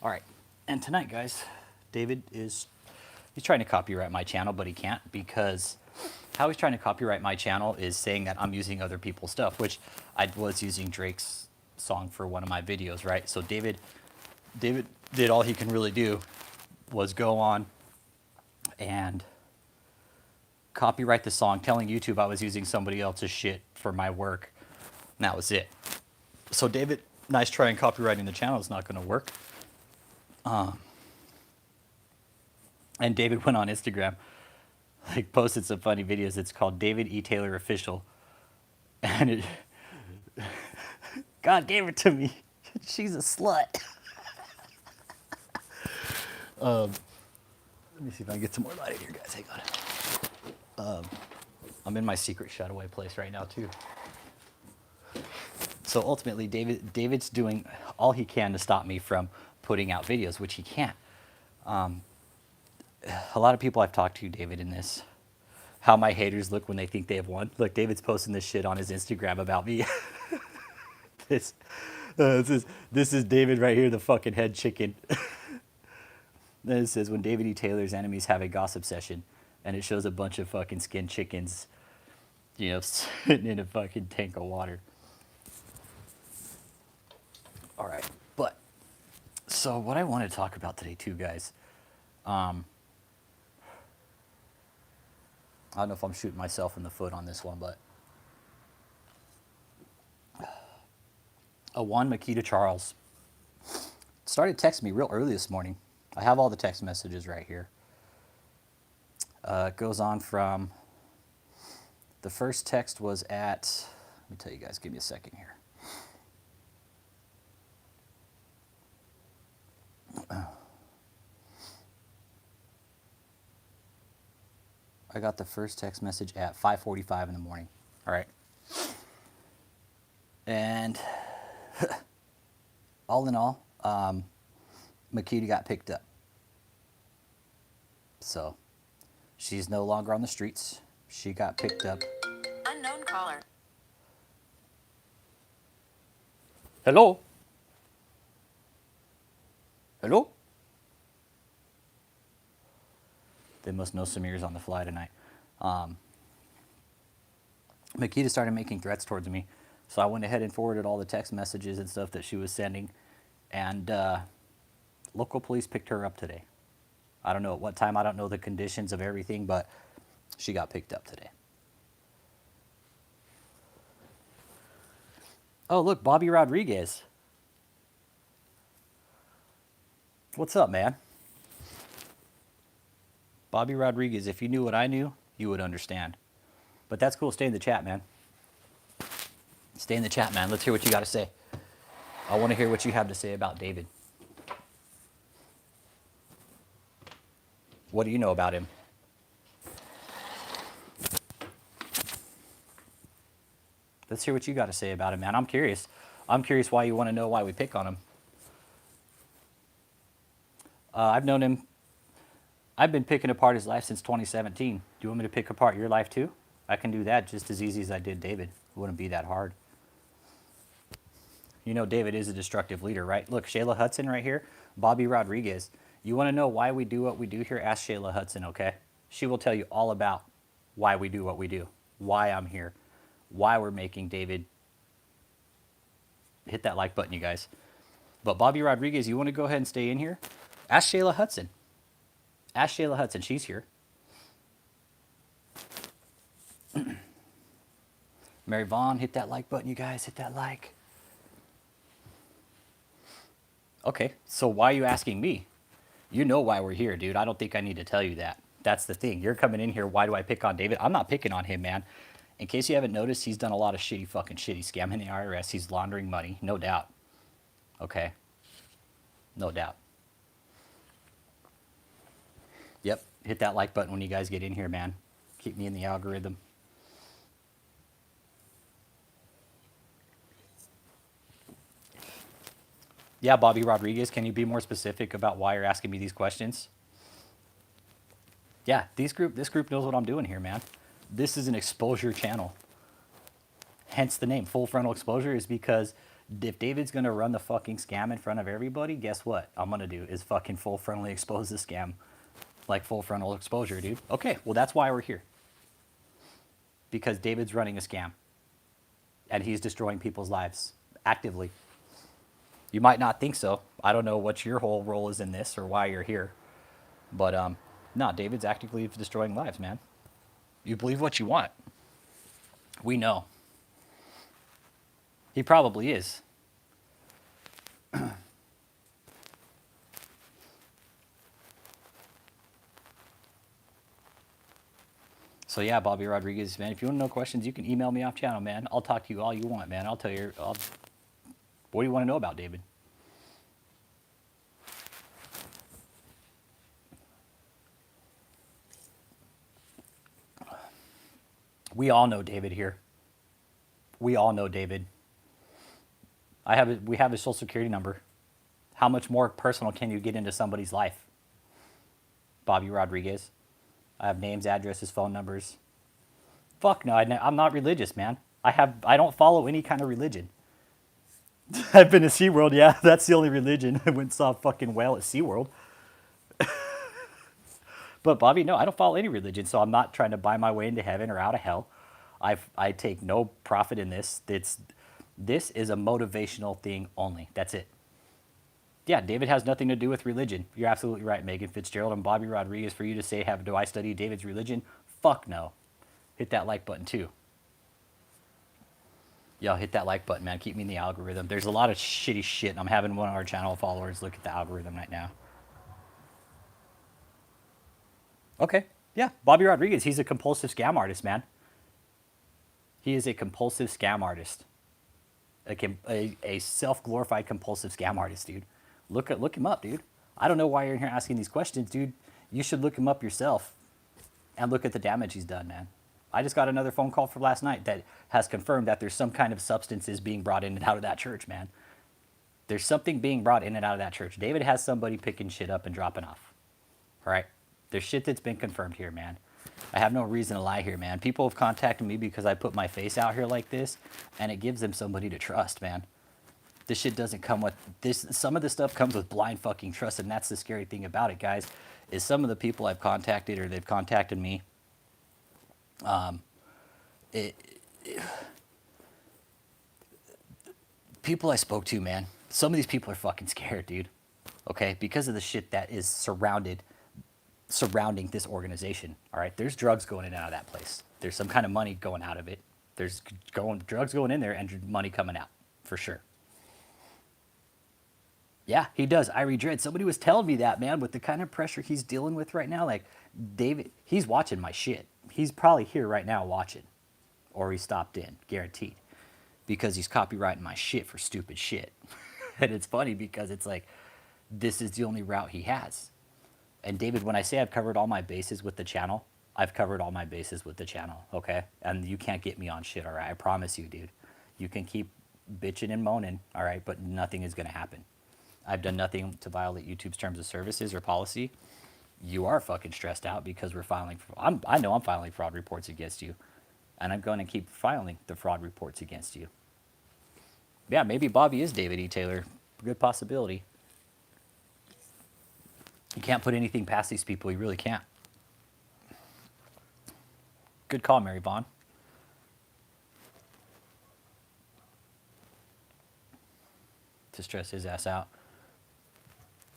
All right, and tonight, guys, he's trying to copyright my channel, but he can't because how he's trying to copyright my channel is saying that I'm using other people's stuff, which I was using Drake's song for one of my videos, right? So David did all he can really do was go on and copyright the song, telling YouTube I was using somebody else's shit for my work, and that was it. So David, nice try in copywriting the channel, is not going to work. And David went on Instagram, like posted some funny videos. It's called David E. Taylor Official, and it, God gave it to me. She's a slut. Let me see if I can get some more light in here, guys. Hang on. I'm in my secret shutaway place right now too. So ultimately, David's doing all he can to stop me from putting out videos, which he can't. A lot of people I've talked to, David, in this, how my haters look when they think they have won. Look, David's posting this shit on his Instagram about me. this, this is David right here, the fucking head chicken. Then it says, when David E. Taylor's enemies have a gossip session, and it shows a bunch of fucking skinned chickens, you know, sitting in a fucking tank of water. All right, but, so what I want to talk about today too, guys, I don't know if I'm shooting myself in the foot on this one, but one Makita Charles started texting me real early this morning. I have all the text messages right here. It goes on from, the first text was at, let me tell you guys, give me a second here. I got the first text message at 5:45 in the morning. All right. And all in all, Makita got picked up. So she's no longer on the streets. She got picked up. Unknown caller. Hello? Hello? They must know Samir's on the fly tonight. Makita started making threats towards me. So I went ahead and forwarded all the text messages and stuff that she was sending. And local police picked her up today. I don't know at what time. I don't know the conditions of everything, but she got picked up today. Oh, look, Bobby Rodriguez. What's up, man? Bobby Rodriguez, if you knew what I knew, you would understand. But that's cool. Stay in the chat, man. Stay in the chat, man. Let's hear what you got to say. I want to hear what you have to say about David. What do you know about him? Let's hear what you got to say about him, man. I'm curious. I'm curious why you want to know why we pick on him. I've known him. I've been picking apart his life since 2017. Do you want me to pick apart your life too? I can do that just as easy as I did David. It wouldn't be that hard. You know David is a destructive leader, right? Look, Shayla Hudson right here, Bobby Rodriguez. You want to know why we do what we do here? Ask Shayla Hudson, okay? She will tell you all about why we do what we do, why I'm here, why we're making David. Hit that like button, you guys. But Bobby Rodriguez, you want to go ahead and stay in here? Ask Shayla Hudson. Ask Shayla Hudson. She's here. Mary Vaughn, hit that like button, you guys. Hit that like. Okay, so why are you asking me? You know why we're here, dude. I don't think I need to tell you that. That's the thing. You're coming in here, why do I pick on David? I'm not picking on him, man. In case you haven't noticed, he's done a lot of shitty scamming the IRS. He's laundering money, no doubt. Okay? No doubt. Yep, hit that like button when you guys get in here, man. Keep me in the algorithm. Yeah, Bobby Rodriguez, can you be more specific about why you're asking me these questions? Yeah, this group knows what I'm doing here, man. This is an exposure channel. Hence the name, Full Frontal Exposure, is because If David's gonna run the fucking scam in front of everybody, guess what I'm gonna do is fucking full frontally expose the scam. Like full frontal exposure, dude. Okay, well that's why we're here. Because David's running a scam. And he's destroying people's lives actively. You might not think so. I don't know what your whole role is in this or why you're here. But no, David's actively destroying lives, man. You believe what you want. We know. He probably is. So yeah, Bobby Rodriguez, man, if you want to know questions, you can email me off channel, man. I'll talk to you all you want, man. I'll tell you. What do you want to know about David? We all know David here. We all know David. We have his social security number. How much more personal can you get into somebody's life? Bobby Rodriguez. I have names, addresses, phone numbers. Fuck no, I'm not religious, man. I don't follow any kind of religion. I've been to SeaWorld, yeah, that's the only religion. I went and saw a fucking whale at SeaWorld. But Bobby, no, I don't follow any religion, so I'm not trying to buy my way into heaven or out of hell. I take no profit in this. This is a motivational thing only. That's it. Yeah, David has nothing to do with religion. You're absolutely right, Megan Fitzgerald and Bobby Rodriguez. For you to say, do I study David's religion? Fuck no. Hit that like button too. Yo, hit that like button, man. Keep me in the algorithm. There's a lot of shitty shit, and I'm having one of our channel followers look at the algorithm right now. Okay, yeah, Bobby Rodriguez. He's a compulsive scam artist, man. He is a compulsive scam artist. A self-glorified compulsive scam artist, dude. Look him up, dude. I don't know why you're in here asking these questions, dude. You should look him up yourself and look at the damage he's done, man. I just got another phone call from last night that has confirmed that there's some kind of substances being brought in and out of that church, man. There's something being brought in and out of that church. David has somebody picking shit up and dropping off. All right? There's shit that's been confirmed here, man. I have no reason to lie here, man. People have contacted me because I put my face out here like this, and it gives them somebody to trust, man. This shit doesn't come with this. Some of this stuff comes with blind fucking trust, and that's the scary thing about it, guys. Is some of the people I've contacted or they've contacted me. People I spoke to, man. Some of these people are fucking scared, dude. Okay, because of the shit that is surrounding this organization. All right, there's drugs going in and out of that place. There's some kind of money going out of it. There's drugs going in there and money coming out for sure. Yeah, he does. Irie Dread. Somebody was telling me that, man, with the kind of pressure he's dealing with right now. Like, David, he's watching my shit. He's probably here right now watching. Or he stopped in, guaranteed. Because he's copyrighting my shit for stupid shit. And it's funny because it's like, this is the only route he has. And David, when I say I've covered all my bases with the channel, I've covered all my bases with the channel, okay? And you can't get me on shit, all right? I promise you, dude. You can keep bitching and moaning, all right? But nothing is going to happen. I've done nothing to violate YouTube's terms of services or policy. You are fucking stressed out because we're filing. I know I'm filing fraud reports against you. And I'm going to keep filing the fraud reports against you. Yeah, maybe Bobby is David E. Taylor. Good possibility. You can't put anything past these people. You really can't. Good call, Mary Vaughn. To stress his ass out.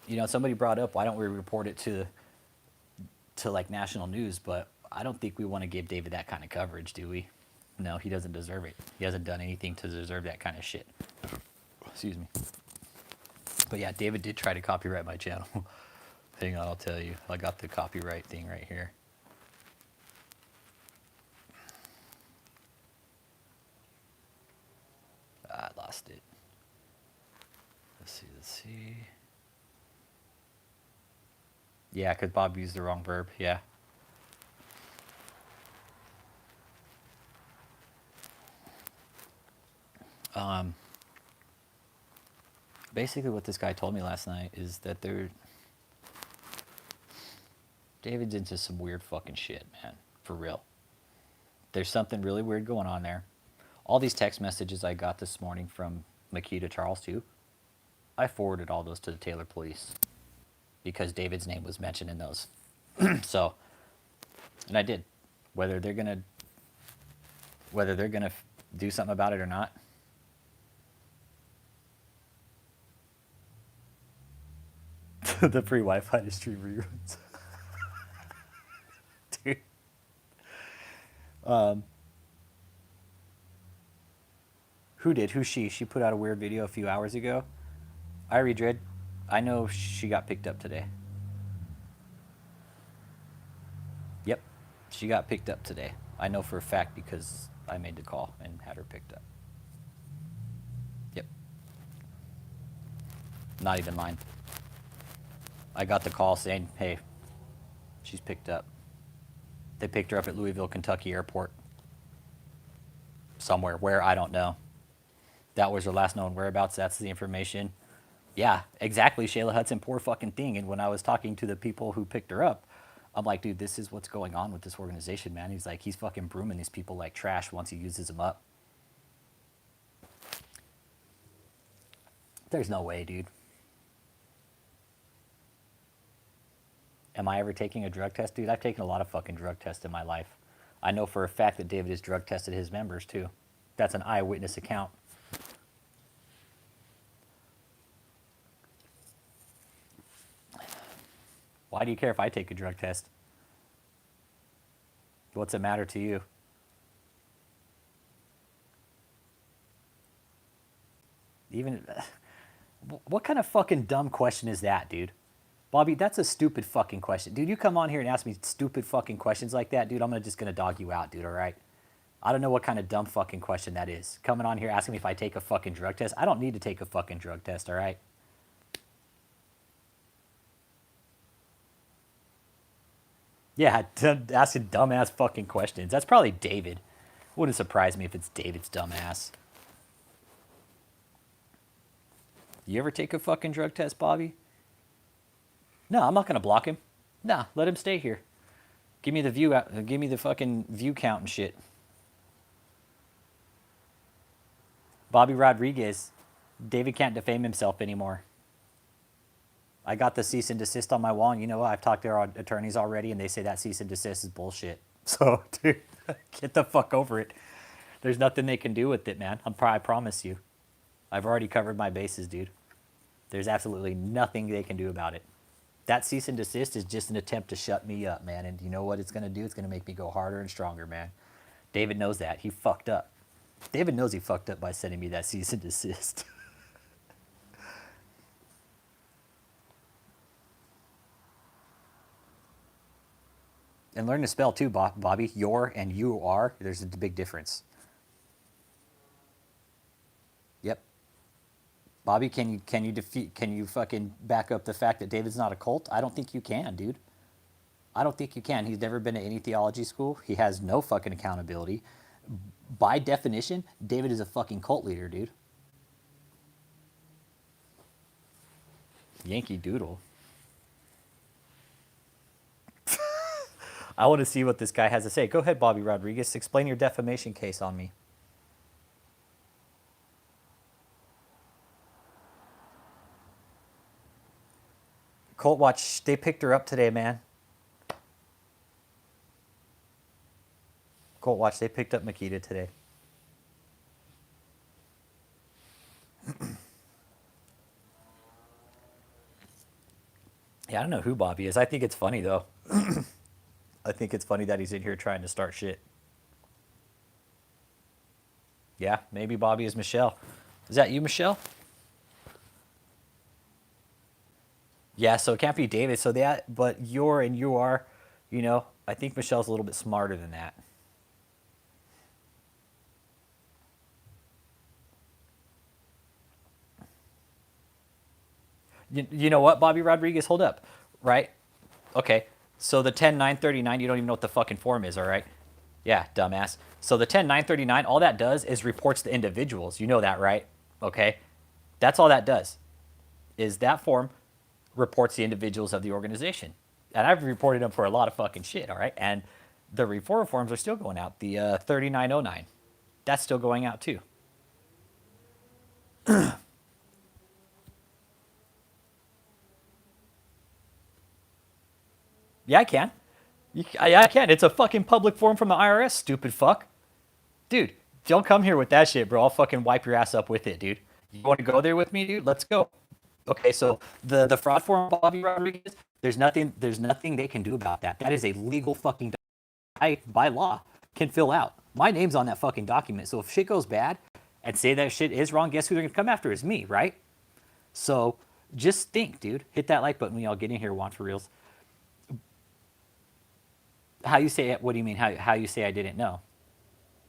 You know, somebody brought up, why don't we report it to like national news? But I don't think we want to give David that kind of coverage, do we? No, he doesn't deserve it. He hasn't done anything to deserve that kind of shit. Excuse me. But yeah, David did try to copyright my channel. Hang on, I'll tell you. I got the copyright thing right here. I lost it. Let's see. Yeah, because Bob used the wrong verb, yeah. Basically what this guy told me last night is that David's into some weird fucking shit, man. For real. There's something really weird going on there. All these text messages I got this morning from Makita Charles too. I forwarded all those to the Taylor police because David's name was mentioned in those. So, and I did. Whether they're gonna do something about it or not. The free Wi-Fi to stream reruns. Dude. Who did? Who's she? She put out a weird video a few hours ago. Irie Dread, I know she got picked up today. Yep, she got picked up today. I know for a fact because I made the call and had her picked up. Yep. Not even mine. I got the call saying, hey, she's picked up. They picked her up at Louisville, Kentucky airport. Somewhere, where, I don't know. That was her last known whereabouts. That's the information. Yeah, exactly, Shayla Hudson, poor fucking thing. And when I was talking to the people who picked her up, I'm like, dude, this is what's going on with this organization, man. He's like, he's fucking brooming these people like trash once he uses them up. There's no way, dude. Am I ever taking a drug test? Dude, I've taken a lot of fucking drug tests in my life. I know for a fact that David has drug tested his members too. That's an eyewitness account. Why do you care if I take a drug test? What's it matter to you? Even, what kind of fucking dumb question is that, dude? Bobby, that's a stupid fucking question. Dude, you come on here and ask me stupid fucking questions like that, dude, I'm just gonna dog you out, dude, all right? I don't know what kind of dumb fucking question that is. Coming on here asking me if I take a fucking drug test. I don't need to take a fucking drug test, all right? Yeah, asking dumbass fucking questions. That's probably David. Wouldn't surprise me if it's David's dumbass. You ever take a fucking drug test, Bobby? No, I'm not gonna block him. Nah, let him stay here. Give me the view out. Give me the fucking view count and shit. Bobby Rodriguez, David can't defame himself anymore. I got the cease and desist on my wall, and you know what? I've talked to our attorneys already, and they say that cease and desist is bullshit. So, dude, get the fuck over it. There's nothing they can do with it, man. I promise you. I've already covered my bases, dude. There's absolutely nothing they can do about it. That cease and desist is just an attempt to shut me up, man. And you know what it's going to do? It's going to make me go harder and stronger, man. David knows that. He fucked up. David knows he fucked up by sending me that cease and desist. And learn to spell too, Bobby. Your and you are. There's a big difference. Yep. Bobby, can you fucking back up the fact that David's not a cult? I don't think you can, dude. I don't think you can. He's never been to any theology school. He has no fucking accountability. By definition, David is a fucking cult leader, dude. Yankee Doodle. I want to see what this guy has to say. Go ahead, Bobby Rodriguez. Explain your defamation case on me. Cult Watch, they picked her up today, man. Cult Watch, they picked up Makita today. Yeah, I don't know who Bobby is. I think it's funny, though. I think it's funny that he's in here trying to start shit. Yeah, maybe Bobby is Michelle. Is that you, Michelle? Yeah, so it can't be David. So that, but you're and you are, you know, I think Michelle's a little bit smarter than that. You know what, Bobby Rodriguez? Hold up, right? Okay, so the 10-939, you don't even know what the fucking form is, all right? Yeah, dumbass. So the 10-939, all that does is reports the individuals. You know that, right? Okay, that's all that does. Is that form reports the individuals of the organization, and I've reported them for a lot of fucking shit, all right? And the reform forms are still going out. The 3909, that's still going out too. Yeah, I can. Yeah, I can. It's a fucking public form from the IRS, stupid fuck. Dude, don't come here with that shit, bro. I'll fucking wipe your ass up with it, dude. You want to go there with me, dude? Let's go. Okay, so the fraud form, Bobby Rodriguez, there's nothing they can do about that. That is a legal fucking I by law can fill out. My name's on that fucking document. So if shit goes bad and say that shit is wrong, guess who they're gonna come after is me, right? So just think, dude. Hit that like button when y'all get in here, want for reals. How you say it? What do you mean? How you say I didn't know?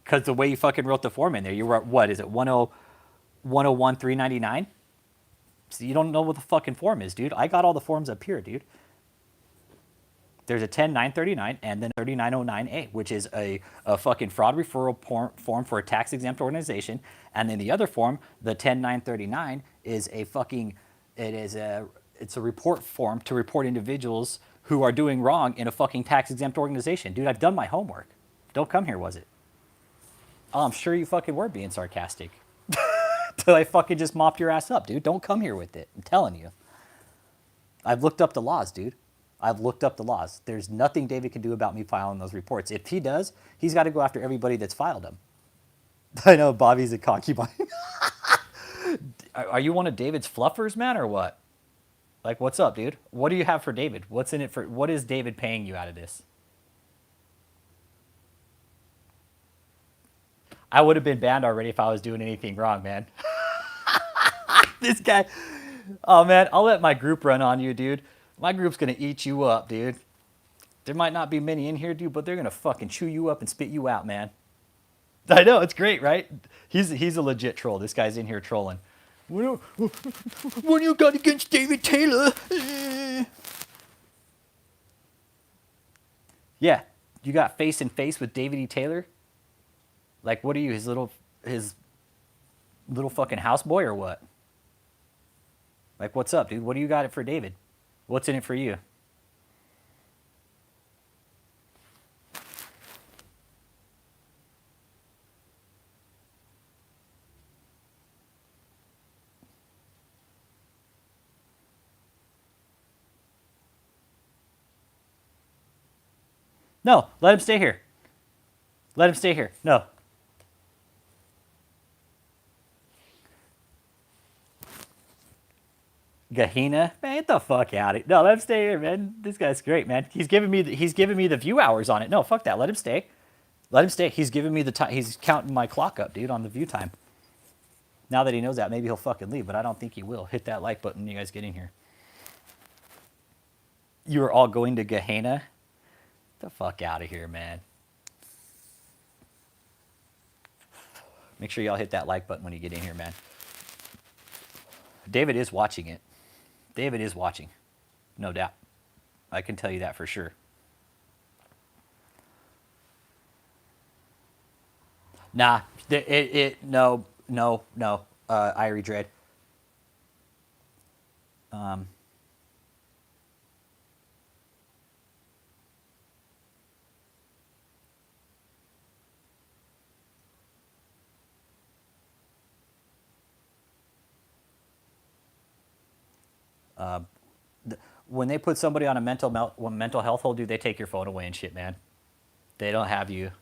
Because the way you fucking wrote the form in there, you were what is it 101 399? So you don't know what the fucking form is, dude. I got all the forms up here, dude. There's a 10939 and then 3909A, which is a fucking fraud referral form for a tax exempt organization. And then the other form, the 10939, is a fucking it's a report form to report individuals who are doing wrong in a fucking tax exempt organization. Dude, I've done my homework. Don't come here, was it? Oh, I'm sure you fucking were being sarcastic. Till I fucking just mopped your ass up, dude. Don't come here with it. I'm telling you. I've looked up the laws, dude. I've looked up the laws. There's nothing David can do about me filing those reports. If he does, he's got to go after everybody that's filed them. I know Bobby's a concubine. Are you one of David's fluffers, man, or what? Like, what's up, dude? What do you have for David? What's in it for? What is David paying you out of this? I would have been banned already if I was doing anything wrong, man. This guy. Oh, man, I'll let my group run on you, dude. My group's going to eat you up, dude. There might not be many in here, dude, but they're going to fucking chew you up and spit you out, man. I know, it's great, right? He's a legit troll. This guy's in here trolling. What do you got against David Taylor? Yeah, you got face and face with David E. Taylor? Like, what are you, his little fucking houseboy or what? Like, what's up, dude? What do you got it for David? What's in it for you? No, let him stay here. Let him stay here. No. Gehenna? Man, get the fuck out of it. No, let him stay here, man. This guy's great, man. He's giving me the view hours on it. No, fuck that. Let him stay. Let him stay. He's giving me the time. He's counting my clock up, dude, on the view time. Now that he knows that, maybe he'll fucking leave, but I don't think he will. Hit that like button when you guys get in here. You are all going to Gehenna? Get the fuck out of here, man. Make sure y'all hit that like button when you get in here, man. David is watching it. David is watching. No doubt. I can tell you that for sure. Nah, no, no, no. Irie Dread. Um, when they put somebody on a mental health hold, dude, they take your phone away and shit, man. They don't have you.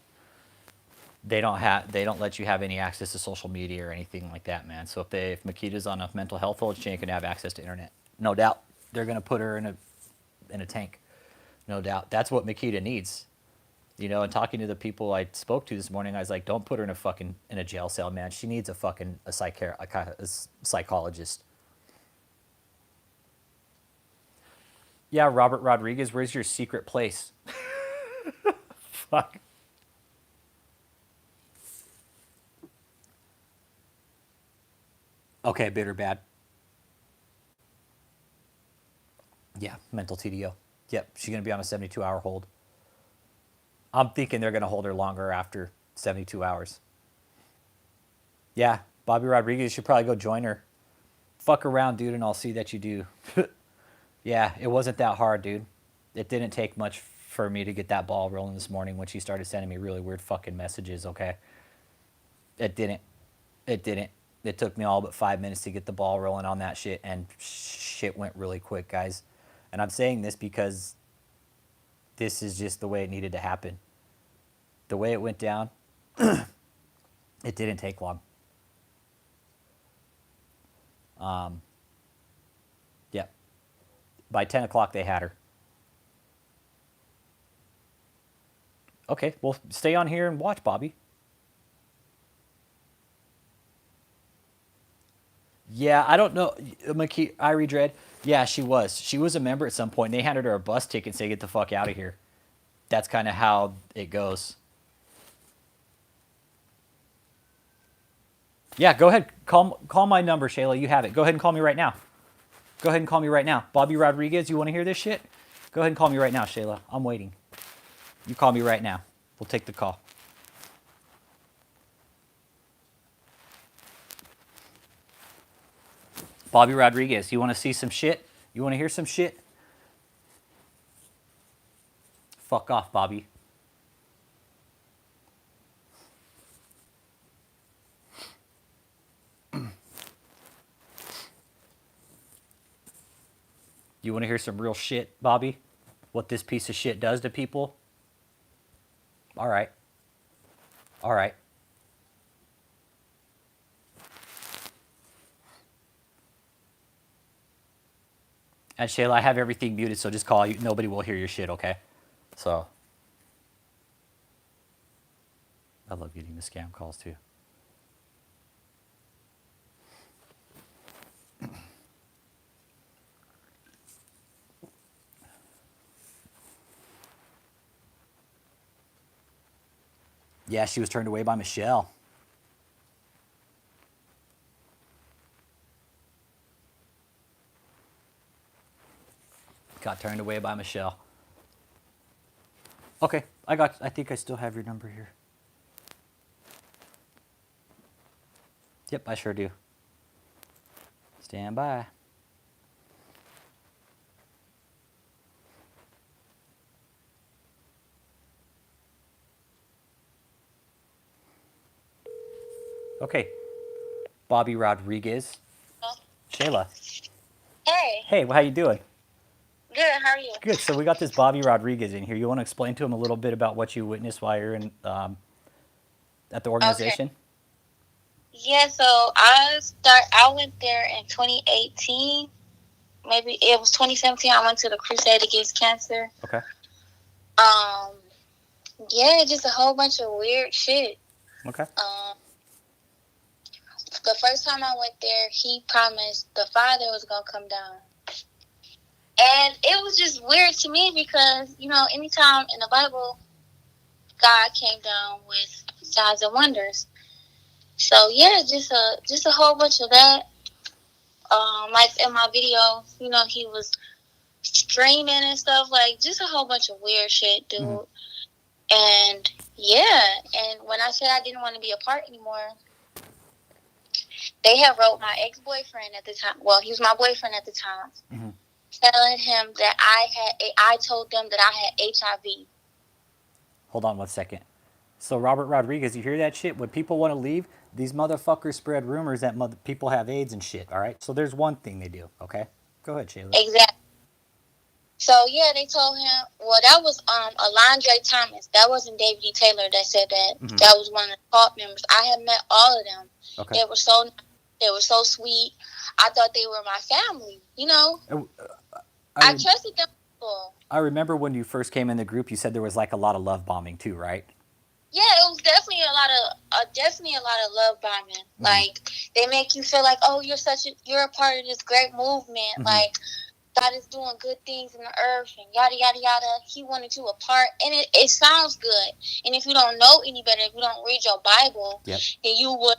They don't let you have any access to social media or anything like that, man. So if Makita's on a mental health hold, she ain't gonna have access to internet. No doubt. They're gonna put her in a tank. No doubt. That's what Makita needs. And talking to the people I spoke to this morning, I was like, don't put her in a jail cell, man. She needs a psychologist. Yeah, Robert Rodriguez, where's your secret place? Fuck. Okay, bitter bad. Yeah, mental TDO. Yep, she's gonna be on a 72-hour hold. I'm thinking they're gonna hold her longer after 72 hours. Yeah, Bobby Rodriguez should probably go join her. Fuck around, dude, and I'll see that you do. Yeah, it wasn't that hard, dude. It didn't take much for me to get that ball rolling this morning when she started sending me really weird fucking messages, okay? It didn't. It didn't. It took me all but 5 minutes to get the ball rolling on that shit, and shit went really quick, guys. And I'm saying this because this is just the way it needed to happen. The way it went down, it didn't take long. Yeah. By 10 o'clock, they had her. Okay, well, stay on here and watch, Bobby. Yeah, I don't know. Irie Dread. Yeah, she was. She was a member at some point, and they handed her a bus ticket and say, "Get the fuck out of here." That's kind of how it goes. Yeah, go ahead. Call my number, Shayla. You have it. Go ahead and call me right now. Go ahead and call me right now. Bobby Rodriguez, you want to hear this shit? Go ahead and call me right now, Shayla. I'm waiting. You call me right now. We'll take the call. Bobby Rodriguez, you want to see some shit? You want to hear some shit? Fuck off, Bobby. You want to hear some real shit, Bobby? What this piece of shit does to people? All right. All right. And Shayla, I have everything muted, so just call you. Nobody will hear your shit, okay? So, I love getting the scam calls too. Yeah, she was turned away by Michelle. Got turned away by Michelle. Okay, I think I still have your number here. Yep, I sure do. Stand by. Okay, Bobby Rodriguez. Shayla. Hey, Hey, how you doing? good. How are you? Good. So we got this Bobby Rodriguez in here. You want to explain to him a little bit about what you witnessed while you're in at the Okay. organization? Yeah. So I went there in 2018. Maybe it was 2017. I went to the Crusade Against Cancer. Okay. Um. Yeah, just a whole bunch of weird shit. Okay. The first time I went there, he promised the father was gonna come down, and it was just weird to me because anytime in the Bible, God came down with signs and wonders. So yeah, just a whole bunch of that. Like in my video, he was streaming and stuff, like just a whole bunch of weird shit, dude. Mm-hmm. And yeah, and when I said I didn't want to be a part anymore, they had wrote my ex-boyfriend at the time. Well, he was my boyfriend at the time, Mm-hmm. telling him that I told them that I had HIV. Hold on 1 second. So Robert Rodriguez, you hear that shit? When people want to leave, these motherfuckers spread rumors that people have AIDS and shit. All right. So there's one thing they do. Okay. Go ahead, Shayla. Exactly. So yeah, they told him. Well, that was Alondre Thomas. That wasn't David E. Taylor that said that. Mm-hmm. That was one of the cult members. I had met all of them. Okay. They were so sweet. I thought they were my family. I trusted them. I remember when you first came in the group, you said there was like a lot of love bombing too, right? Yeah, it was definitely a lot of love bombing. Mm-hmm. Like they make you feel like, oh, you're a part of this great movement. Mm-hmm. Like God is doing good things in the earth and yada yada yada. He wanted you a part, and it sounds good. And if you don't know any better, if you don't read your Bible, yep, then you will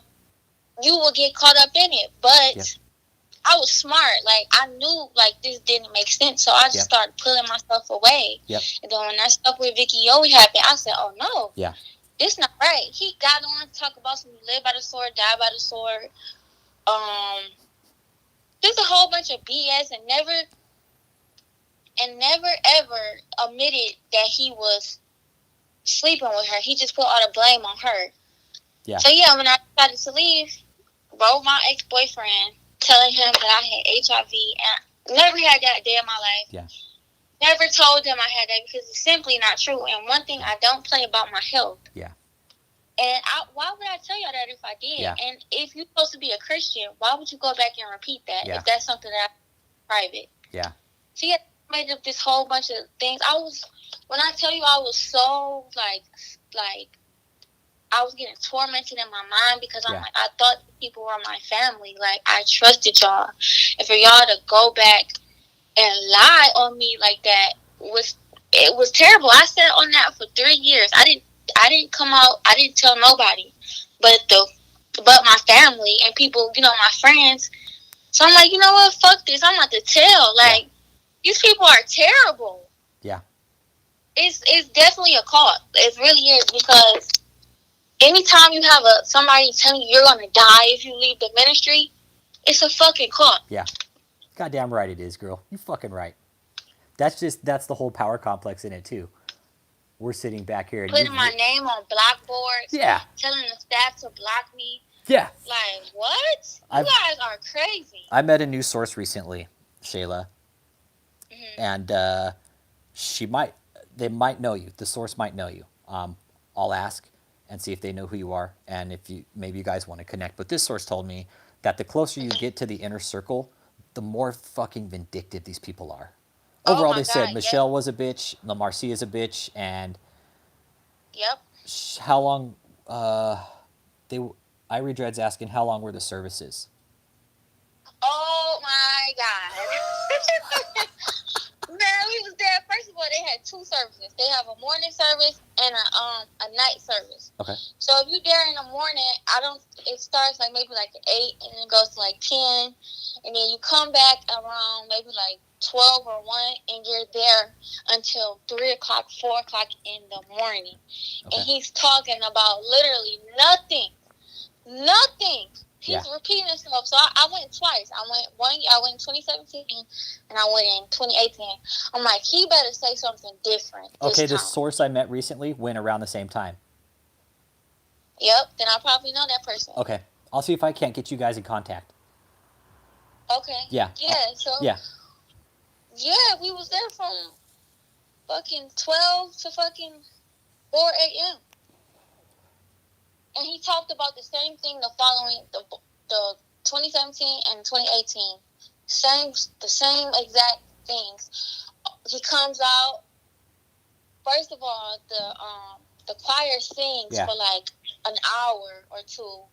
get caught up in it. But yep, I was smart. Like I knew like this didn't make sense, so I just started pulling myself away. Yep. And then when that stuff with Vicky Yowie happened, I said, oh no. Yeah. This not right. He got on to talk about some live by the sword, die by the sword. Just a whole bunch of BS, and never ever admitted that he was sleeping with her. He just put all the blame on her. Yeah. So yeah, when I decided to leave, wrote my ex-boyfriend telling him that I had HIV, and I never had that a day in my life. Yeah. Never told him I had that because it's simply not true. And one thing, I don't play about my health. Yeah. And why would I tell y'all that if I did? Yeah. And if you're supposed to be a Christian, why would you go back and repeat that if that's something that's private? Yeah. She had made up this whole bunch of things. When I tell you I was so, like, I was getting tormented in my mind because I'm like, I thought people were my family. Like, I trusted y'all. And for y'all to go back and lie on me like that it was terrible. I sat on that for 3 years. I didn't come out. I didn't tell nobody, but my family and people, my friends. So I'm like, you know what? Fuck this. I'm not to tell. Like, these people are terrible. Yeah. It's definitely a cult. It really is, because anytime you have somebody telling you you're gonna die if you leave the ministry, it's a fucking cult. Yeah. Goddamn right it is, girl. You fucking right. That's the whole power complex in it too. We're sitting back here and putting my name on blackboards. Yeah. Telling the staff to block me. Yeah. Like, what? You guys are crazy. I met a new source recently, Shayla. Mm-hmm. And they might know you. The source might know you. I'll ask and see if they know who you are, and if maybe you guys want to connect. But this source told me that the closer you get to the inner circle, the more fucking vindictive these people are. Overall, they said Michelle was a bitch, LaMarcia is a bitch, and how long? Irie Dread's asking how long were the services? Oh my God. Man, we was there. First of all, they had 2 services. They have a morning service and a night service. Okay. So if you're there in the morning, it starts like maybe like 8 and then it goes to like 10. And then you come back around maybe like 12 or 1 and you're there until 3 o'clock, 4 o'clock in the morning. Okay. And he's talking about literally nothing. Nothing. He's repeating himself. So I went twice. I went in 2017 and I went in 2018. I'm like, he better say something different. Okay, the source I met recently went around the same time. Yep, then I probably know that person. Okay. I'll see if I can't get you guys in contact. Okay. Yeah. Yeah, so yeah, we was there from fucking 12 to fucking 4 a.m. And he talked about the same thing the 2017 and 2018. The same exact things. He comes out. First of all, the choir sings for like an hour or 2.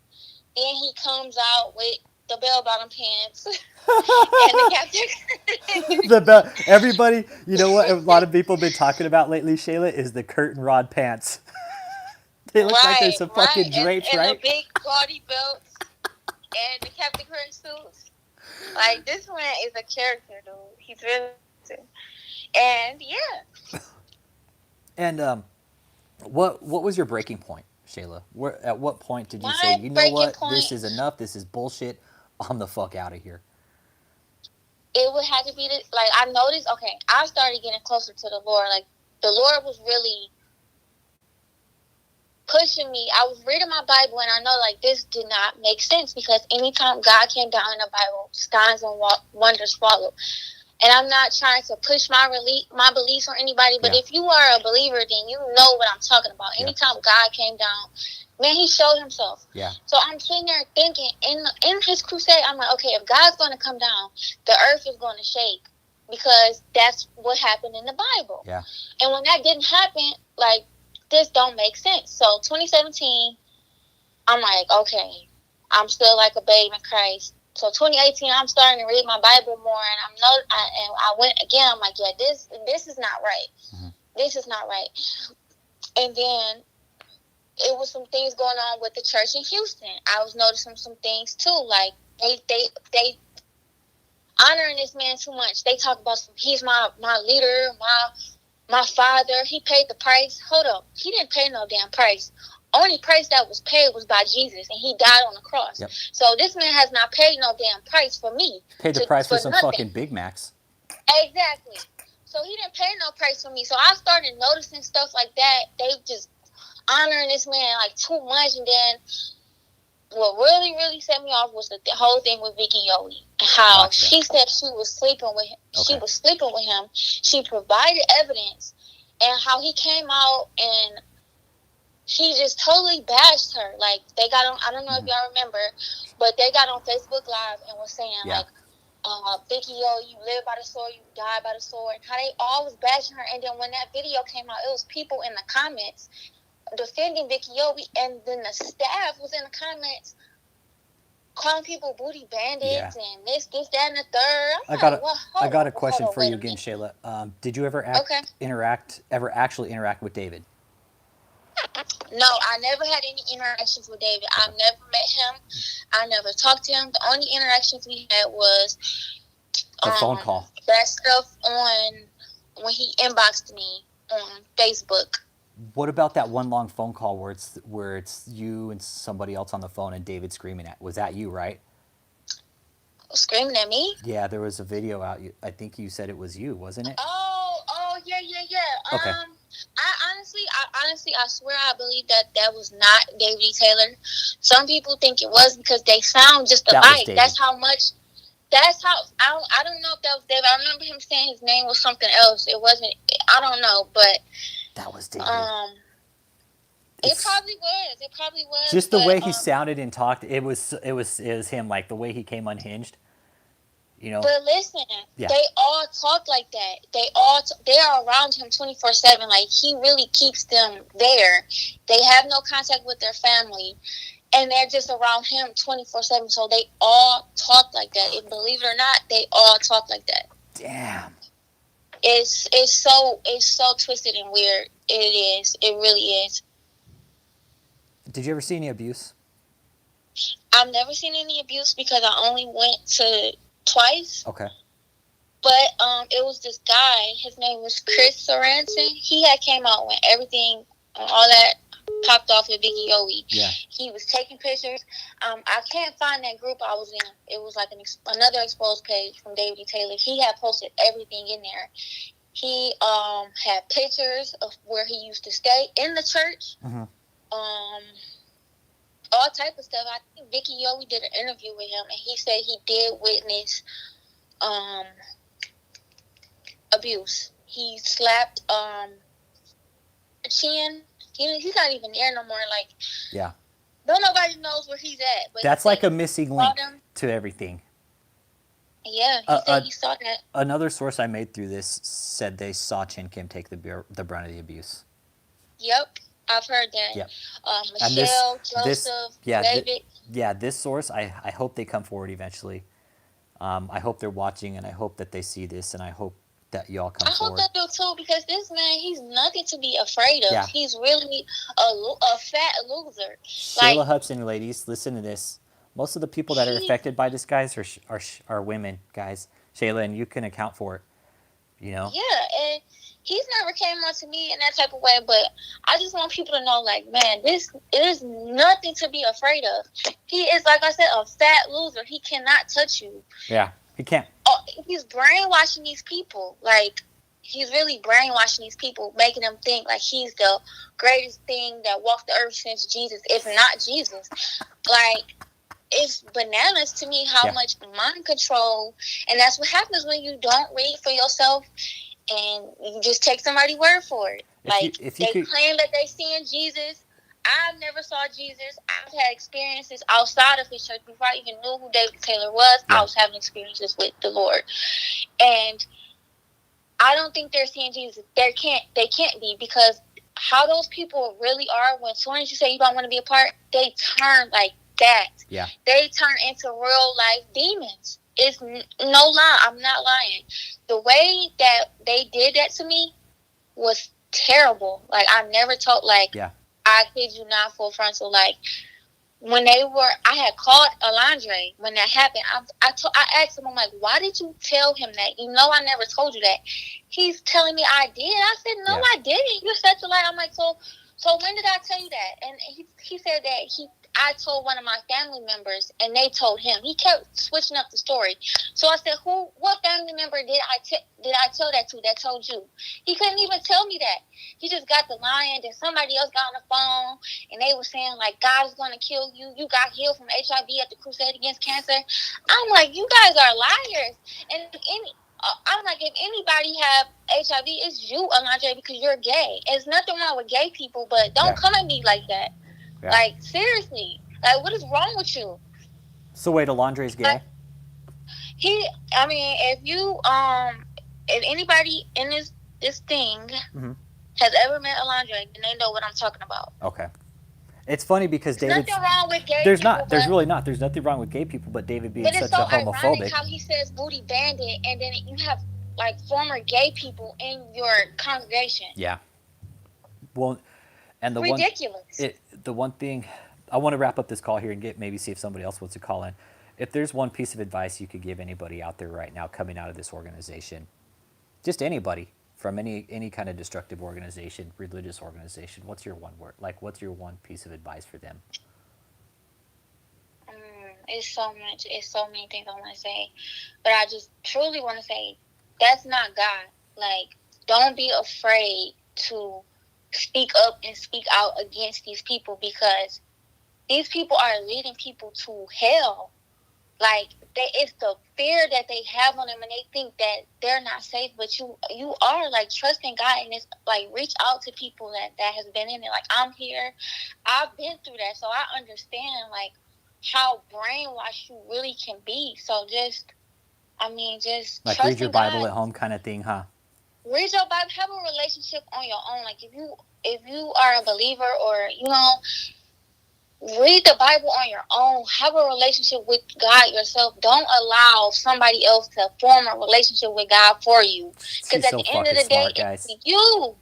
Then he comes out with the bell-bottom pants and the captain. Everybody, you know what a lot of people have been talking about lately, Shayla, is the curtain rod pants. They look like there's some fucking drapes, and right? The big gaudy belts and the Captain Crunch suits. Like, this man is a character, dude. He's really, and And what was your breaking point, Shayla? At what point did you say, you know what, this is enough, this is bullshit, I'm the fuck out of here? It would have to be I noticed. Okay, I started getting closer to the Lord. Like, the Lord was really pushing me. I was reading my Bible and I know like this did not make sense, because anytime God came down in the Bible, signs and wonders followed. And I'm not trying to push my beliefs on anybody, but if you are a believer, then you know what I'm talking about. Anytime God came down, man, he showed himself. Yeah. So I'm sitting there thinking, in his crusade, I'm like, okay, if God's going to come down, the earth is going to shake, because that's what happened in the Bible. Yeah. And when that didn't happen, like, this don't make sense. So 2017, I'm like, okay, I'm still like a babe in Christ. So 2018, I'm starting to read my Bible more, and I went again. I'm like, yeah, this is not right. Mm-hmm. This is not right. And then it was some things going on with the church in Houston. I was noticing some things too, like they honoring this man too much. They talk about he's my leader, my father. He paid the price. Hold up, he didn't pay no damn price. Only price that was paid was by Jesus, and he died on the cross. Yep. So this man has not paid no damn price for me. Paid the price for some nothing. Fucking Big Macs. Exactly. So he didn't pay no price for me. So I started noticing stuff like that. They just honoring this man like too much, and then what really, really set me off was the whole thing with Vicky Yowie. How Gotcha. she said she was sleeping with him. She Okay. was sleeping with him. She provided evidence, and how he came out and he just totally bashed her. Like, they got on, I don't know if y'all remember, but they got on Facebook Live and was saying, Yeah. like, Vicky, you live by the sword, you die by the sword. How they all was bashing her. And then when that video came out, it was people in the comments defending Vicky Yowie, and then the staff was in the comments calling people booty bandits and this, that, and the third. I I'm got like, a, well, I got a hold question on, for wait you a again, minute. Shayla. Did you ever Okay. actually interact with David? No, I never had any interactions with David. I've never met him. I never talked to him. The only interactions we had was The phone call. that stuff on when he inboxed me on Facebook. What about that one long phone call where it's you and somebody else on the phone and David screaming at? Was that you, right? Screaming at me? Yeah, there was a video out. I think you said it was you, wasn't it? Oh, yeah. Okay. I honestly, I swear, I believe that was not David E. Taylor. Some people think it was because they sound just That was alike. David. That's how much. That's how I don't know if that was David. I remember him saying his name was something else. It wasn't. I don't know, but That was David. it probably was. It probably was. Just the way he sounded and talked, it was him. Like the way he came unhinged. You know. But listen, Yeah. they all talk like that. They are around him 24/7. Like, he really keeps them there. They have no contact with their family, and they're just around him 24/7. So they all talk like that. And believe it or not, they all talk like that. Damn. It's so twisted and weird. It is. It really is. Did you ever see any abuse? I've never seen any abuse because I only went to twice. Okay. But it was this guy. His name was Chris Sorensen. He had came out when everything, all that popped off with Vicky Yowie. Yeah. He was taking pictures. I can't find that group I was in. It was like another exposed page from David E. Taylor. He had posted everything in there. He had pictures of where he used to stay in the church. Mm-hmm. All type of stuff. I think Vicky Yowie did an interview with him, and he said he did witness abuse. He slapped chin. He's not even there no more. Like, Yeah. don't nobody knows where he's at. But That's like a missing link to everything. Yeah, he said he saw that. Another source I made through this said they saw Chin Kim take the brunt of the abuse. Yep, I've heard that. Yep. Michelle, Joseph, David. This source, I hope they come forward eventually. I hope they're watching, and I hope that they see this, and I hope that y'all come forward. I hope they do too, because this man, he's nothing to be afraid of. Yeah. He's really a fat loser. Shayla Hudson, ladies, listen to this. Most of the people that are affected by this, guys, are women, guys. Shayla, and you can account for it. You know? Yeah, and he's never came on to me in that type of way, but I just want people to know, like, man, this is nothing to be afraid of. He is, like I said, a fat loser. He cannot touch you. Yeah, he can't. Oh, he's brainwashing these people. Like, he's really brainwashing these people, making them think like he's the greatest thing that walked the earth since Jesus, if not Jesus. Like, it's bananas to me how much mind control, and that's what happens when you don't read for yourself and you just take somebody's word for it. Claim that they seeing Jesus. I never saw Jesus. I've had experiences outside of his church before I even knew who David Taylor was. I was having experiences with the Lord, and I don't think they're seeing Jesus. They can't be, because how those people really are, when as soon as you say you don't want to be a part, they turn like that. Yeah. They turn into real life demons. It's no lie. I'm not lying. The way that they did that to me was terrible. Like, I never told, like, I kid you not, full frontal, like, when I had called Alondre when that happened. I asked him, I'm like, why did you tell him that? You know, I never told you that. He's telling me I did. I said, no, I didn't. You're such a lie. I'm like, so when did I tell you that? And he said that I told one of my family members, and they told him. He kept switching up the story. So I said, what family member did I tell that to that told you? He couldn't even tell me that. He just got the lying. Then somebody else got on the phone, and they were saying, like, God is going to kill you. You got healed from HIV at the Crusade Against Cancer. I'm like, you guys are liars. And I'm like, if anybody have HIV, it's you, Alondre, because you're gay. There's nothing wrong with gay people, but don't come at me like that. Yeah. Like, seriously. Like, what is wrong with you? So wait, Alondre's gay? If anybody in this thing has ever met Alondre, then they know what I'm talking about. Okay. It's funny because David. There's nothing wrong with gay there's people. Not. There's really not. There's nothing wrong with gay people, but David being such a homophobic. But it's so ironic how he says booty bandit, and then you have, like, former gay people in your congregation. Yeah. Well, and ridiculous. The one thing, I want to wrap up this call here and maybe see if somebody else wants to call in. If there's one piece of advice you could give anybody out there right now coming out of this organization, just anybody from any kind of destructive organization, religious organization, what's your one word? Like, what's your one piece of advice for them? It's so many things I want to say, but I just truly want to say that's not God. Like, don't be afraid to speak up and speak out against these people, because these people are leading people to hell. Like, it's the fear that they have on them, and they think that they're not safe. But you are, like, trusting God, and it's like, reach out to people that has been in it. Like, I'm here, I've been through that, so I understand, like, how brainwashed you really can be. So just like, read your Bible God. At home kind of thing, huh? Read your Bible, have a relationship on your own. Like, if you are a believer, or read the Bible on your own. Have a relationship with God yourself. Don't allow somebody else to form a relationship with God for you. Because at the end of the day, it's you.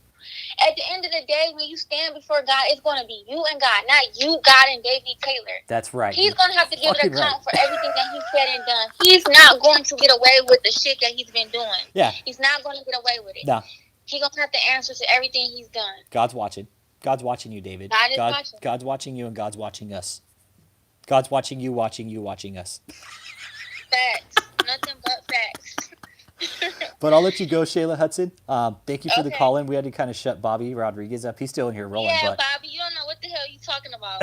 At the end of the day, when you stand before God, it's going to be you and God, not you, God, and David Taylor. That's right. He's going to have to give an account for everything that he said and done. He's not going to get away with the shit that he's been doing. Yeah. He's not going to get away with it. No. He's going to have to answer to everything he's done. God's watching. God's watching you, David. God is watching. God's watching you, and God's watching us. God's watching you, watching us. Facts. Nothing but facts. But I'll let you go, Shayla Hudson. Thank you for the call in. We had to kind of shut Bobby Rodriguez up. He's still in here rolling. Yeah, but Bobby, you don't know what the hell you're talking about.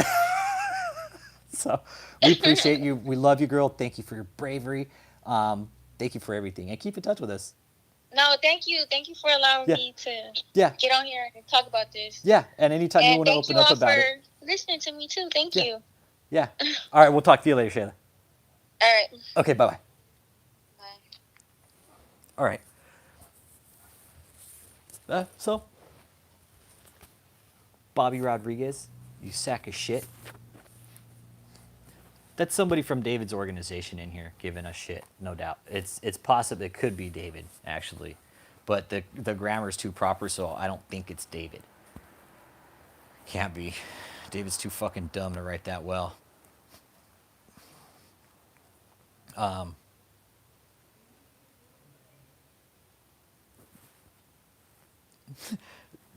So we appreciate you. We love you, girl. Thank you for your bravery. Thank you for everything. And keep in touch with us. No, thank you. Thank you for allowing me to get on here and talk about this. Yeah, and anytime you want to open up about it. Thank you all for listening to me, too. Thank you. Yeah. All right, we'll talk to you later, Shayla. All right. Okay, bye-bye. Bye. All right. So, Bobby Rodriguez, you sack of shit. That's somebody from David's organization in here giving us shit, no doubt. It's possible it could be David, actually. But the grammar's too proper, so I don't think it's David. Can't be. David's too fucking dumb to write that well.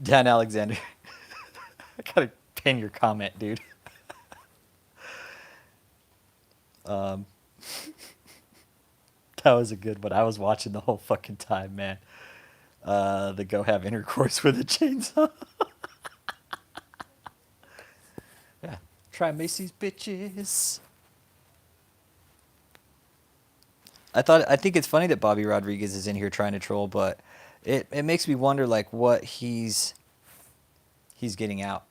Dan Alexander. I gotta pin your comment, dude. That was a good one. I was watching the whole fucking time, man. The go have intercourse with a chainsaw. Yeah. Try Macy's bitches. I think it's funny that Bobby Rodriguez is in here trying to troll, but it makes me wonder, like, what he's getting out.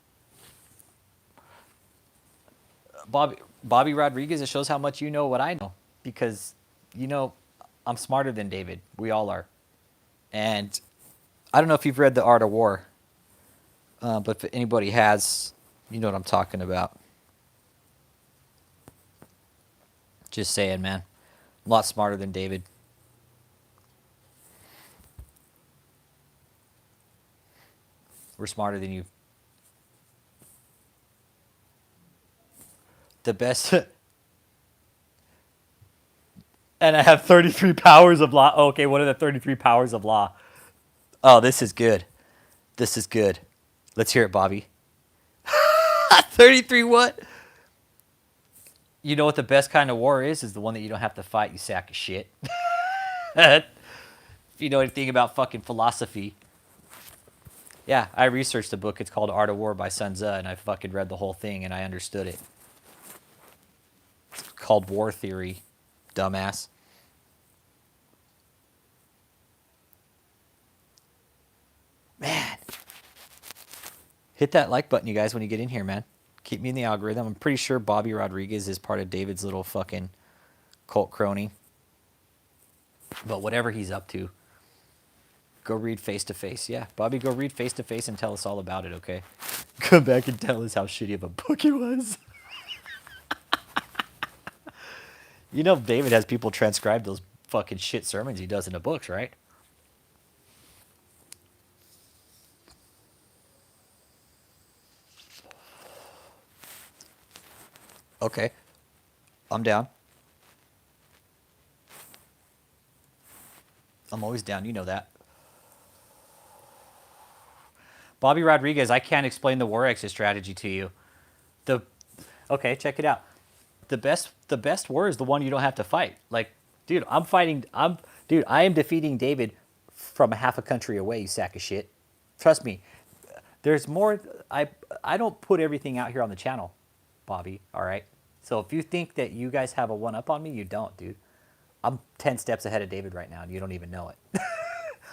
Bobby Rodriguez, it shows how much you know what I know, because I'm smarter than David. We all are. And I don't know if you've read The Art of War, but if anybody has, you know what I'm talking about. Just saying, man. A lot smarter than David. We're smarter than you. The best. And I have 33 powers of law. Oh, okay, what are the 33 powers of law? Oh, this is good. This is good. Let's hear it, Bobby. 33 what? You know what the best kind of war is? Is the one that you don't have to fight, you sack of shit. If you know anything about fucking philosophy. Yeah, I researched a book. It's called Art of War by Sun Tzu, and I fucking read the whole thing, and I understood it. It's called War Theory, dumbass. Man. Hit that like button, you guys, when you get in here, man. Keep me in the algorithm. I'm pretty sure Bobby Rodriguez is part of David's little fucking cult crony. But whatever he's up to, go read Face to Face. Yeah, Bobby, go read Face to Face and tell us all about it, okay? Come back and tell us how shitty of a book it was. You know David has people transcribe those fucking shit sermons he does in the books, right? Okay, I'm down. I'm always down, you know that. Bobby Rodriguez, I can't explain the war exit strategy to you. The Okay, check it out. The best war is the one you don't have to fight. Like, dude, I am defeating David from a half a country away, you sack of shit. Trust me. There's more. I don't put everything out here on the channel, Bobby, all right? So if you think that you guys have a one up on me, you don't, dude. I'm 10 steps ahead of David right now, and you don't even know it.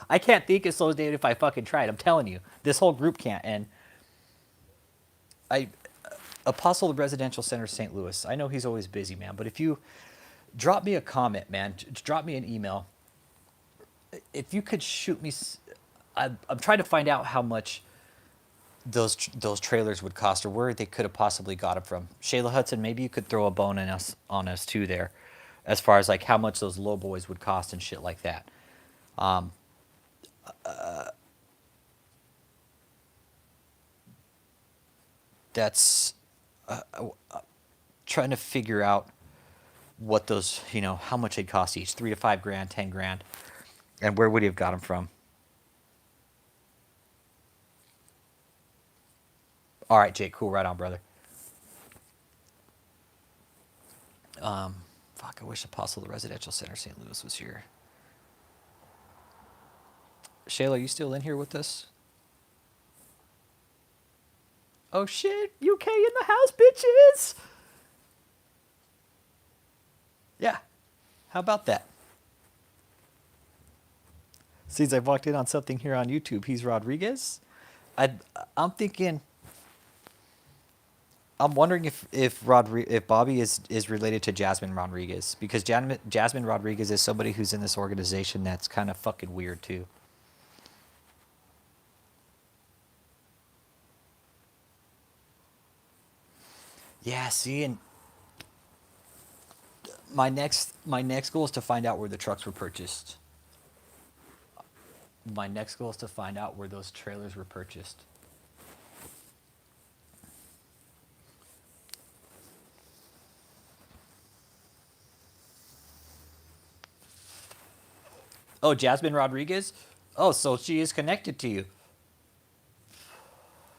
I can't think as slow as David if I fucking tried. I'm telling you. This whole group can't. And I Apostle of Residential Center, St. Louis. I know he's always busy, man, but if you drop me a comment, man, drop me an email. If you could shoot me, I'm trying to find out how much those trailers would cost or where they could have possibly got them from. Shayla Hudson, maybe you could throw a bone in on us too there, as far as like how much those low boys would cost and shit like that. That's trying to figure out what those, how much they'd cost each, 3 to 5 grand, 10 grand, and where would he have got them from? All right, Jake, cool, right on, brother. Fuck, I wish Apostle of the Residential Center St. Louis was here. Shayla, are you still in here with us? Oh shit, UK in the house, bitches! Yeah, how about that? Since I've walked in on something here on YouTube, he's Rodriguez. I'm thinking, I'm wondering if Bobby is related to Jasmine Rodriguez, because Jasmine Rodriguez is somebody who's in this organization that's kind of fucking weird too. Yeah, see, and my next goal is to find out where the trucks were purchased. My next goal is to find out where those trailers were purchased. Oh, Jasmine Rodriguez? Oh, so she is connected to you.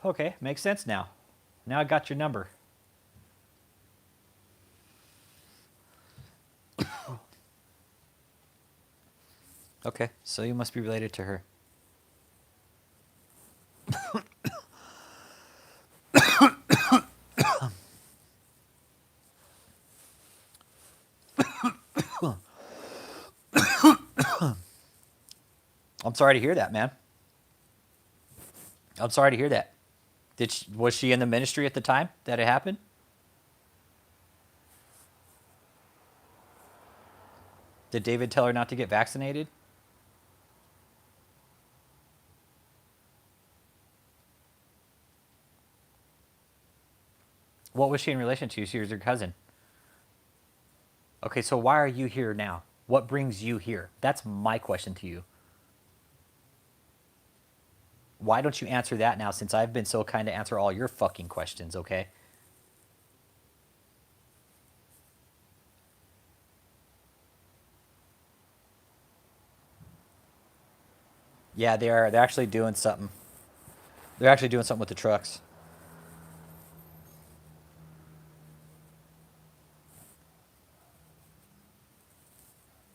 Okay, makes sense now. Now I got your number. Okay, so you must be related to her. I'm sorry to hear that, man. I'm sorry to hear that. Was she in the ministry at the time that it happened? Did David tell her not to get vaccinated? What was she in relation to? She was your cousin. Okay, so why are you here now? What brings you here? That's my question to you. Why don't you answer that now, since I've been so kind to answer all your fucking questions, okay? Yeah, they are. They're actually doing something. They're actually doing something with the trucks.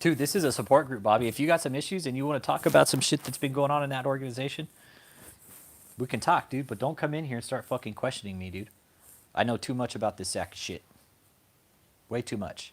Dude, this is a support group, Bobby. If you got some issues and you want to talk about some shit that's been going on in that organization, we can talk, dude. But don't come in here and start fucking questioning me, dude. I know too much about this sack of shit. Way too much.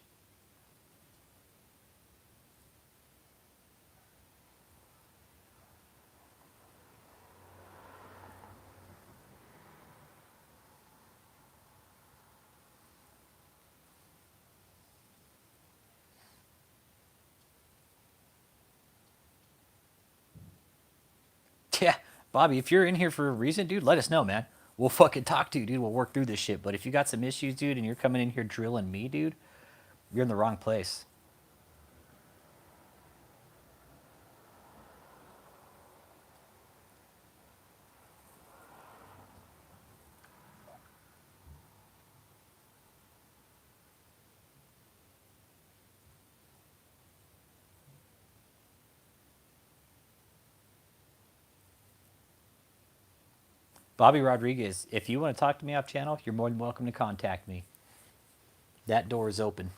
Yeah, Bobby, if you're in here for a reason, dude, let us know, man. We'll fucking talk to you, dude. We'll work through this shit. But if you got some issues, dude, and you're coming in here drilling me, dude, you're in the wrong place. Bobby Rodriguez, if you want to talk to me off channel, you're more than welcome to contact me. That door is open.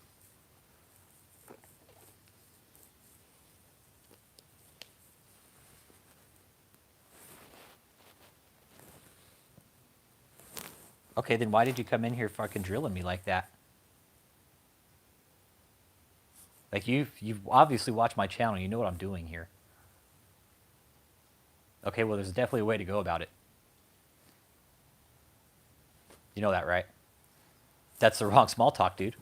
Okay, then why did you come in here fucking drilling me like that? Like you've obviously watched my channel. You know what I'm doing here. Okay, well, there's definitely a way to go about it. You know that, right? That's the wrong small talk, dude.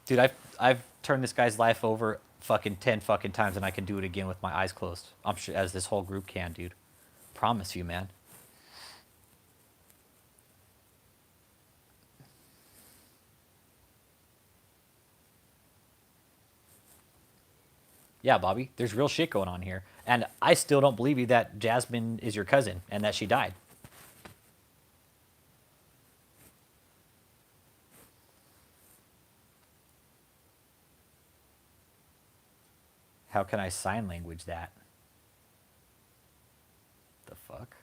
Dude, I've turned this guy's life over fucking 10 fucking times, and I can do it again with my eyes closed. I'm sure, as this whole group can, dude. Promise you, man. Yeah, Bobby, there's real shit going on here. And I still don't believe you that Jasmine is your cousin and that she died. How can I sign language that? The fuck?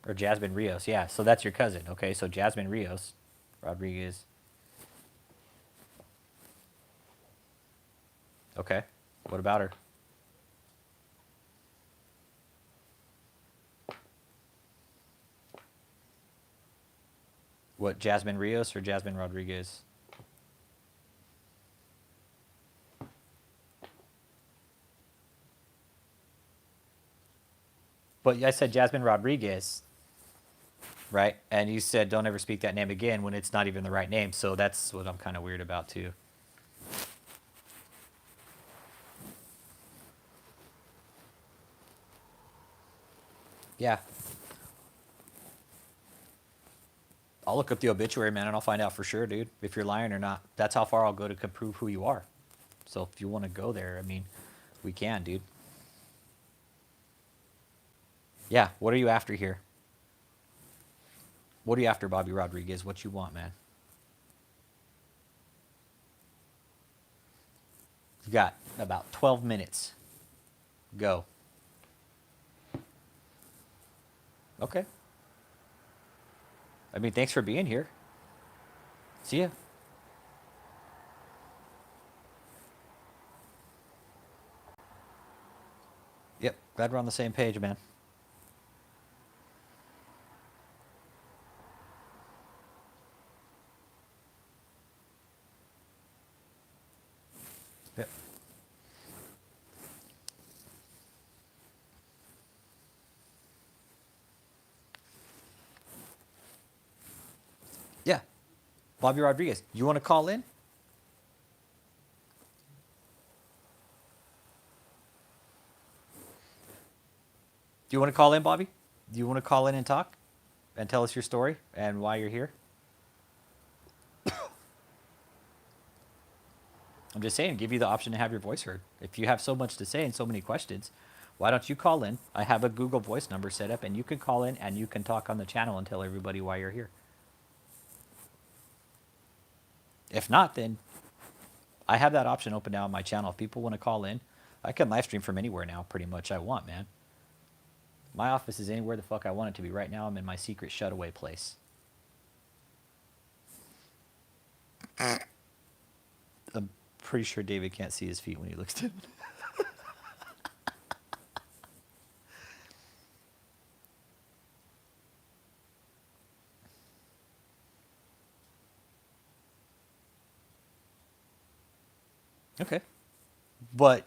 Or Jasmine Rios, yeah. So that's your cousin. Okay, so Jasmine Rios, Rodriguez. Okay, what about her? What, Jasmine Rios or Jasmine Rodriguez? But I said Jasmine Rodriguez, right? And you said don't ever speak that name again when it's not even the right name. So that's what I'm kind of weird about too. Yeah. I'll look up the obituary, man, and I'll find out for sure, dude, if you're lying or not. That's how far I'll go to prove who you are. So if you want to go there, I mean, we can, dude. Yeah, what are you after here? What are you after, Bobby Rodriguez? What you want, man? You got about 12 minutes. Go. Okay. I mean, thanks for being here. See ya. Yep, glad we're on the same page, man. Yep. Yeah. Bobby Rodriguez, you want to call in? Do you want to call in, Bobby? Do you want to call in and talk and tell us your story and why you're here? I'm just saying, give you the option to have your voice heard. If you have so much to say and so many questions, why don't you call in? I have a Google Voice number set up, and you can call in and you can talk on the channel and tell everybody why you're here. If not, then I have that option open now on my channel. If people want to call in, I can live stream from anywhere now, pretty much I want, man. My office is anywhere the fuck I want it to be. Right now, I'm in my secret shut-away place. I'm pretty sure David can't see his feet when he looks down. Okay. But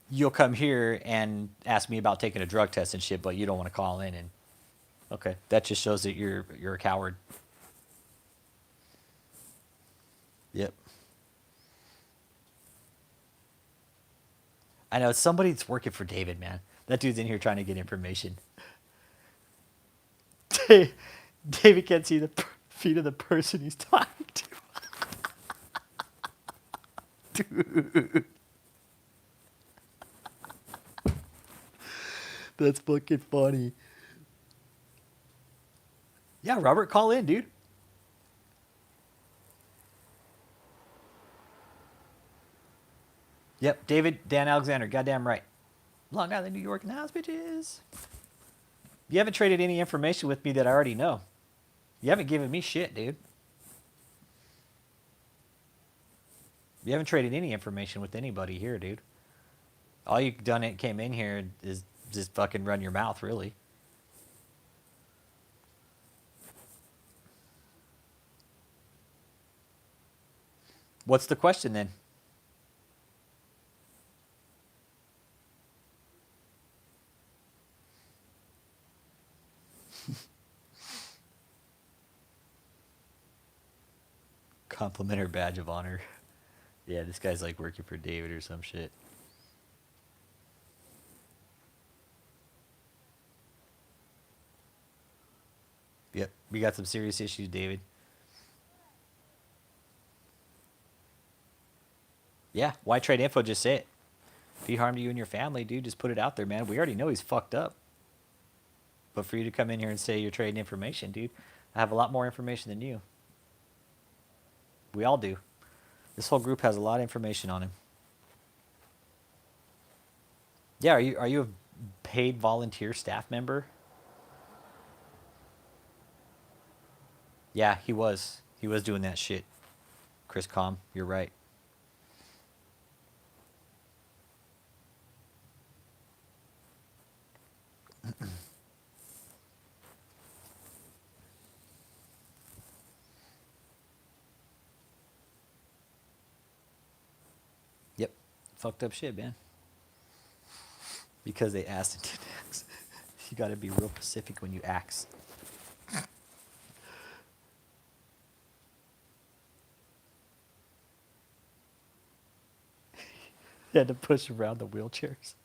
you'll come here and ask me about taking a drug test and shit, but you don't want to call in and okay. That just shows that you're a coward. Yep. I know somebody's working for David, man. That dude's in here trying to get information. David can't see the feet of the person he's talking to. Dude. That's fucking funny. Yeah, Robert, call in, dude. Yep, David, Dan Alexander, goddamn right. Long Island, New York, in the house, bitches. You haven't traded any information with me that I already know. You haven't given me shit, dude. You haven't traded any information with anybody here, dude. All you've done it came in here is just fucking run your mouth, really. What's the question then? Compliment or badge of honor. Yeah, this guy's like working for David or some shit. Yep, we got some serious issues, David. Yeah, why trade info? Just say it. If he harmed you and your family, dude, just put it out there, man. We already know he's fucked up. But for you to come in here and say you're trading information, dude, I have a lot more information than you. We all do. This whole group has a lot of information on him. Yeah, are you a paid volunteer staff member? Yeah, he was. He was doing that shit. Chris Com, you're right. Yep. Fucked up shit, man. Because they asked and didn't ask. You gotta be real specific when you ask. You had to push around the wheelchairs.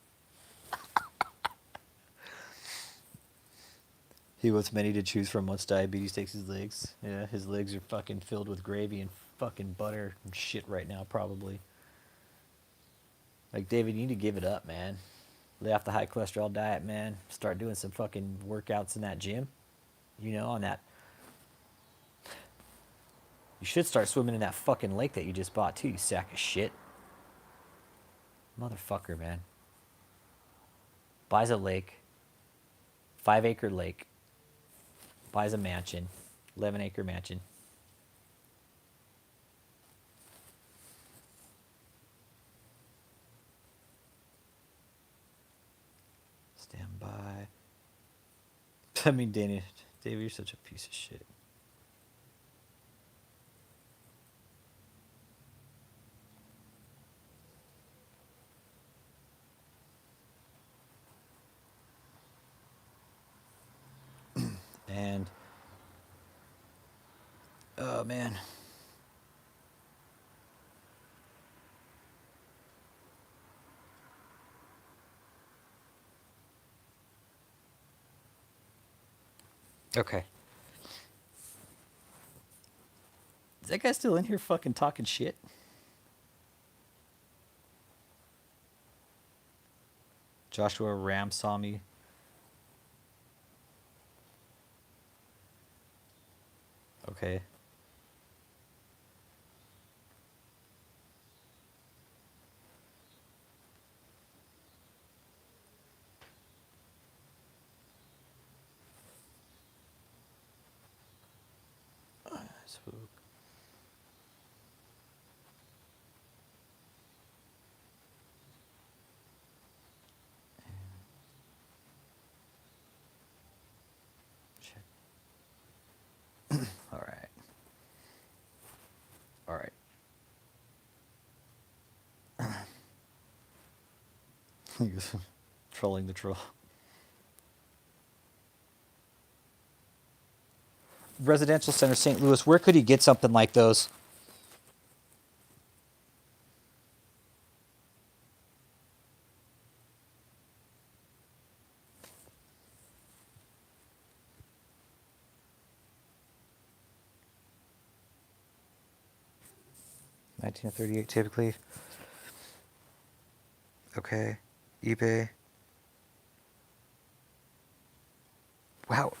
He wants many to choose from once diabetes takes his legs. Yeah, his legs are fucking filled with gravy and fucking butter and shit right now, probably. Like, David, you need to give it up, man. Lay off the high cholesterol diet, man. Start doing some fucking workouts in that gym. You know, on that. You should start swimming in that fucking lake that you just bought, too, you sack of shit. Motherfucker, man. Buys a lake. 5-acre lake. Buys a mansion. 11-acre mansion. Stand by. I mean, David, you're such a piece of shit. And, oh man. Okay. Is that guy still in here fucking talking shit? Joshua Ramsamy. Okay. Facebook. Check. All right. All right. Trolling the troll. Residential Center St. Louis, where could he get something like those? $19.38 typically. Okay. eBay. Wow.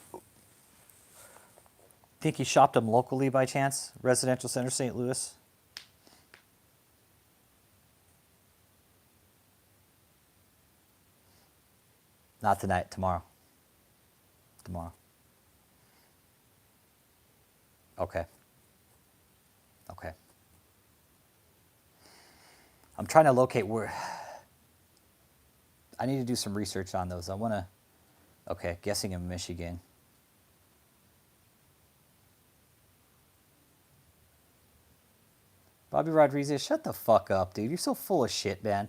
Think he shopped them locally by chance? Residential Center St. Louis? Not tonight, tomorrow. Tomorrow. Okay. Okay. I'm trying to locate where. I need to do some research on those. I want to. Okay, guessing in Michigan. Bobby Rodriguez, shut the fuck up, dude. You're so full of shit, man.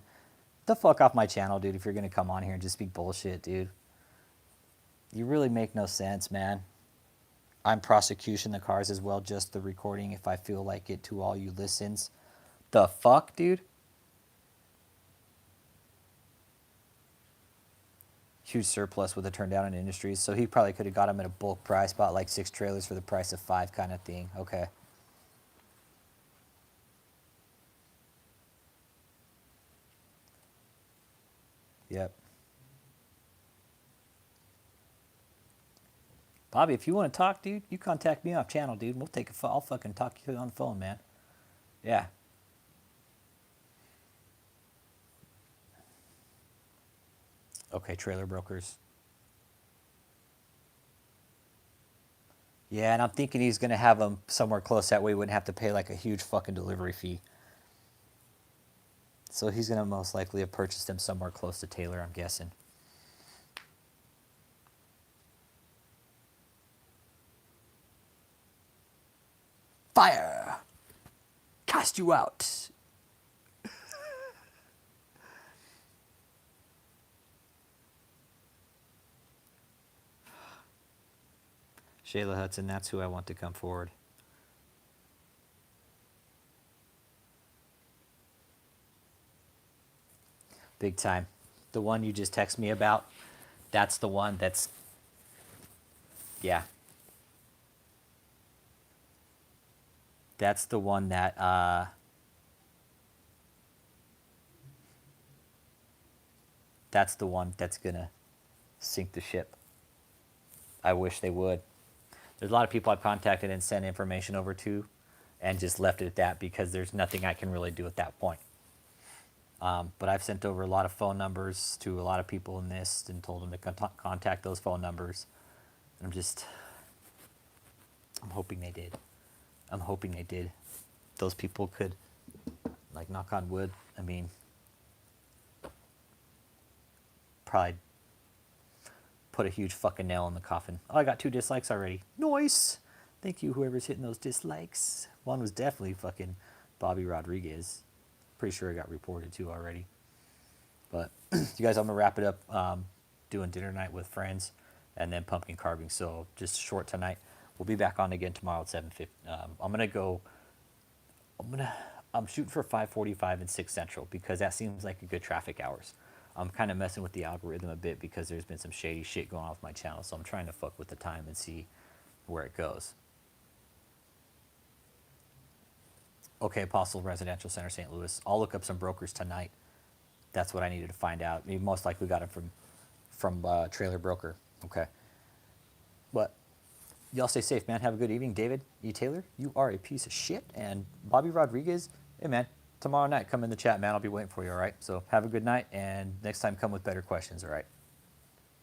Get the fuck off my channel, dude, if you're going to come on here and just speak bullshit, dude. You really make no sense, man. I'm prosecution the cars as well, just the recording if I feel like it to all you listens. The fuck, dude? Huge surplus with a turn down in industries, so he probably could have got them at a bulk price, bought like 6 trailers for the price of 5 kind of thing. Okay. Yep. Bobby, if you want to talk, dude, you contact me off channel, dude. We'll take I'll fucking talk to you on the phone, man. Yeah. Okay, trailer brokers. Yeah, and I'm thinking he's going to have them somewhere close. That way we wouldn't have to pay like a huge fucking delivery fee. So he's going to most likely have purchased them somewhere close to Taylor, I'm guessing. Fire! Cast you out! Shayla Hudson, that's who I want to come forward. Big time. The one you just text me about, that's the one that's, yeah. That's the one that, that's the one that's going to sink the ship. I wish they would. There's a lot of people I've contacted and sent information over to and just left it at that because there's nothing I can really do at that point. But I've sent over a lot of phone numbers to a lot of people in this and told them to contact those phone numbers. And I'm hoping they did. I'm hoping they did. Those people could, like, knock on wood, I mean, probably put a huge fucking nail in the coffin. Oh, I got 2 dislikes already. Nice. Thank you, whoever's hitting those dislikes. One was definitely fucking Bobby Rodriguez. Pretty sure it got reported too already. But you guys, I'm gonna wrap it up. Doing dinner night with friends, and then pumpkin carving. So just short tonight. We'll be back on again tomorrow at 7:50. I'm shooting for 5:45 and 6 Central because that seems like a good traffic hours. I'm kind of messing with the algorithm a bit because there's been some shady shit going on with my channel, so I'm trying to fuck with the time and see where it goes. Okay, Apostle Residential Center, St. Louis. I'll look up some brokers tonight. That's what I needed to find out. We most likely got it from Trailer Broker. Okay. But y'all stay safe, man. Have a good evening. David E. Taylor, you are a piece of shit. And Bobby Rodriguez, hey, man, tomorrow night, come in the chat, man. I'll be waiting for you, all right? So have a good night, and next time come with better questions, all right?